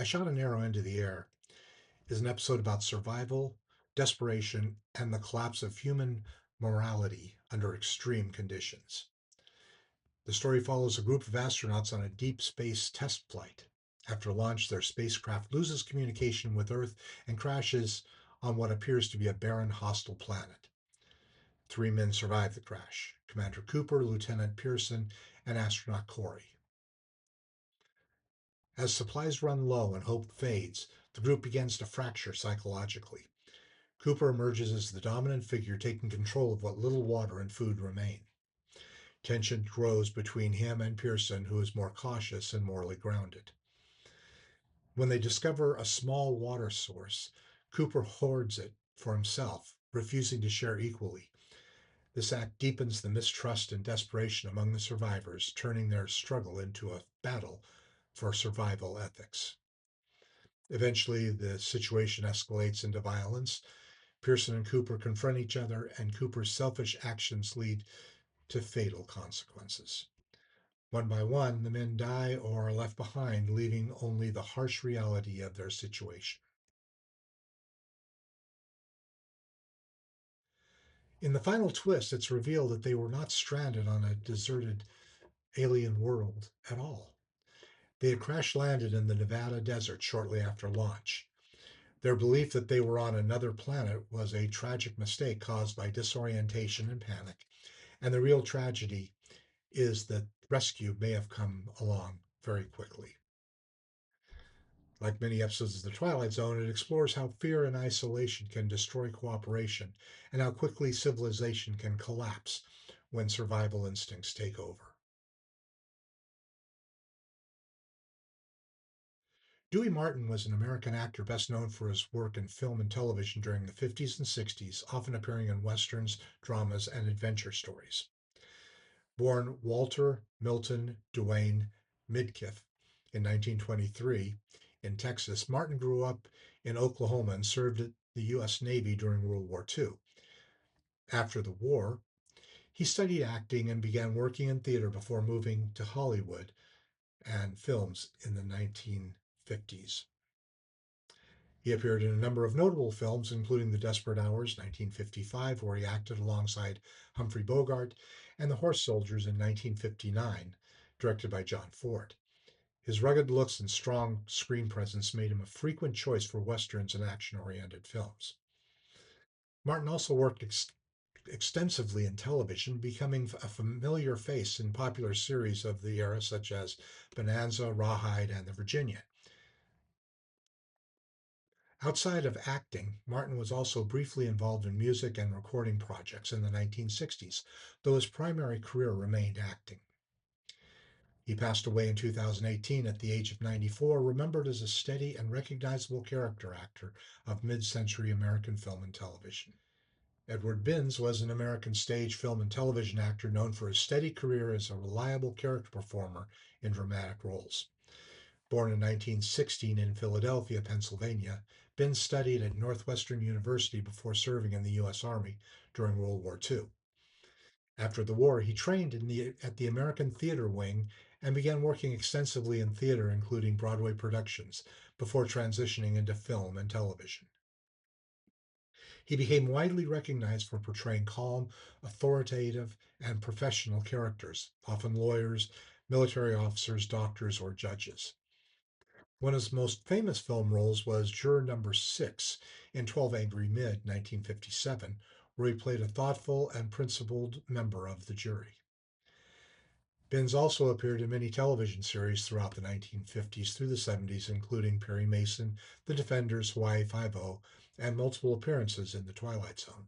I Shot an Arrow into the Air is an episode about survival, desperation, and the collapse of human morality under extreme conditions. The story follows a group of astronauts on a deep space test flight. After launch, their spacecraft loses communication with Earth and crashes on what appears to be a barren, hostile planet. Three men survive the crash: Commander Cooper, Lieutenant Pearson, and astronaut Corey. As supplies run low and hope fades, the group begins to fracture psychologically. Cooper emerges as the dominant figure, taking control of what little water and food remain. Tension grows between him and Pearson, who is more cautious and morally grounded. When they discover a small water source, Cooper hoards it for himself, refusing to share equally. This act deepens the mistrust and desperation among the survivors, turning their struggle into a battle for survival ethics. Eventually, the situation escalates into violence. Pearson and Cooper confront each other, and Cooper's selfish actions lead to fatal consequences. One by one, the men die or are left behind, leaving only the harsh reality of their situation. In the final twist, it's revealed that they were not stranded on a deserted alien world at all. They had crash landed in the Nevada desert shortly after launch. Their belief that they were on another planet was a tragic mistake caused by disorientation and panic, and the real tragedy is that rescue may have come along very quickly. Like many episodes of The Twilight Zone, it explores how fear and isolation can destroy cooperation and how quickly civilization can collapse when survival instincts take over. Dewey Martin was an American actor best known for his work in film and television during the 50s and 60s, often appearing in westerns, dramas, and adventure stories. Born Walter Milton Duane Midkiff in 1923 in Texas, Martin grew up in Oklahoma and served in the U.S. Navy during World War II. After the war, he studied acting and began working in theater before moving to Hollywood and films in the 1950s. He appeared in a number of notable films, including The Desperate Hours, 1955, where he acted alongside Humphrey Bogart, and The Horse Soldiers in 1959, directed by John Ford. His rugged looks and strong screen presence made him a frequent choice for westerns and action-oriented films. Martin also worked extensively in television, becoming a familiar face in popular series of the era such as Bonanza, Rawhide, and The Virginian. Outside of acting, Martin was also briefly involved in music and recording projects in the 1960s, though his primary career remained acting. He passed away in 2018 at the age of 94, remembered as a steady and recognizable character actor of mid-century American film and television. Edward Binns was an American stage, film, and television actor known for his steady career as a reliable character performer in dramatic roles. Born in 1916 in Philadelphia, Pennsylvania, Binns studied at Northwestern University before serving in the U.S. Army during World War II. After the war, he trained at the American Theater Wing and began working extensively in theater, including Broadway productions, before transitioning into film and television. He became widely recognized for portraying calm, authoritative, and professional characters, often lawyers, military officers, doctors, or judges. One of his most famous film roles was Juror Number 6 in 12 Angry Men, 1957, where he played a thoughtful and principled member of the jury. Binns also appeared in many television series throughout the 1950s through the 70s, including Perry Mason, The Defenders, Hawaii Five-O, and multiple appearances in The Twilight Zone.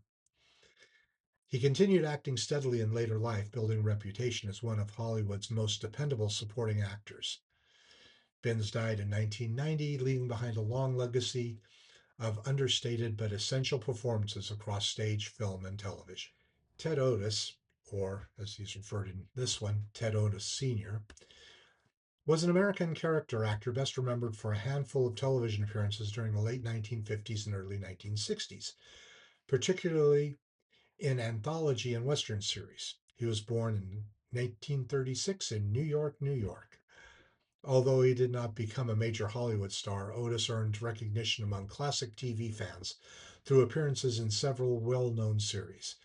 He continued acting steadily in later life, building a reputation as one of Hollywood's most dependable supporting actors. Binns died in 1990, leaving behind a long legacy of understated but essential performances across stage, film, and television. Ted Otis, or as he's referred in this one, Ted Otis Sr., was an American character actor best remembered for a handful of television appearances during the late 1950s and early 1960s, particularly in anthology and Western series. He was born in 1936 in New York, New York. Although he did not become a major Hollywood star, Otis earned recognition among classic TV fans through appearances in several well known series.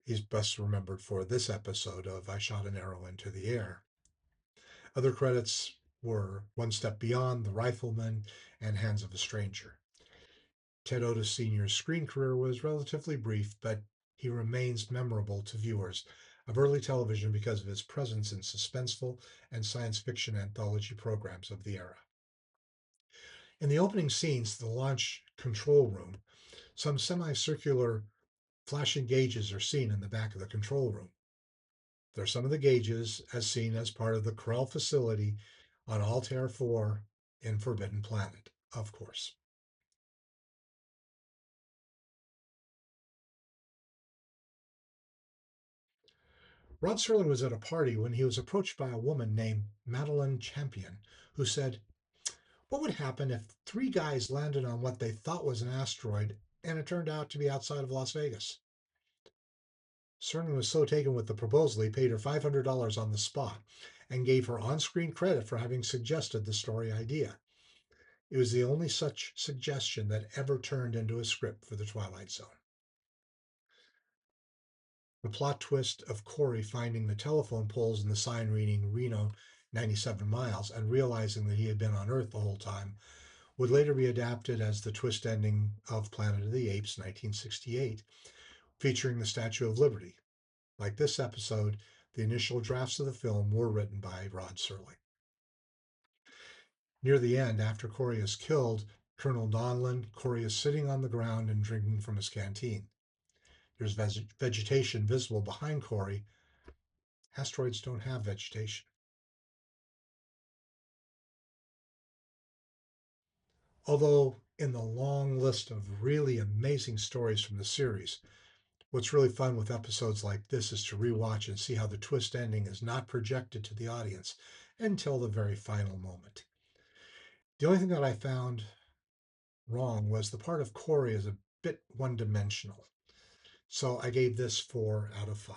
He's best remembered for this episode of I Shot an Arrow into the Air. Other credits were One Step Beyond, The Rifleman, and Hands of a Stranger. Ted Otis Sr.'s screen career was relatively brief, but he remains memorable to viewers of early television because of his presence in suspenseful and science fiction anthology programs of the era. In the opening scenes, the launch control room, some semicircular flashing gauges are seen in the back of the control room. They're some of the gauges as seen as part of the Corral facility on Altair 4 in Forbidden Planet, of course. Rod Serling was at a party when he was approached by a woman named Madeline Champion, who said, "What would happen if three guys landed on what they thought was an asteroid and it turned out to be outside of Las Vegas?" Serling was so taken with the proposal he paid her $500 on the spot and gave her on screen credit for having suggested the story idea. It was the only such suggestion that ever turned into a script for The Twilight Zone. The plot twist of Corey finding the telephone poles in the sign reading Reno 97 miles and realizing that he had been on Earth the whole time would later be adapted as the twist ending of Planet of the Apes 1968, featuring the Statue of Liberty. Like this episode, the initial drafts of the film were written by Rod Serling. Near the end, after Corey is killed, Colonel Donlin, Corey is sitting on the ground and drinking from his canteen. There's vegetation visible behind Corey. Asteroids don't have vegetation. Although, in the long list of really amazing stories from the series, what's really fun with episodes like this is to rewatch and see how the twist ending is not projected to the audience until the very final moment. The only thing that I found wrong was the part of Corey is a bit one dimensional. So I gave this 4 out of 5.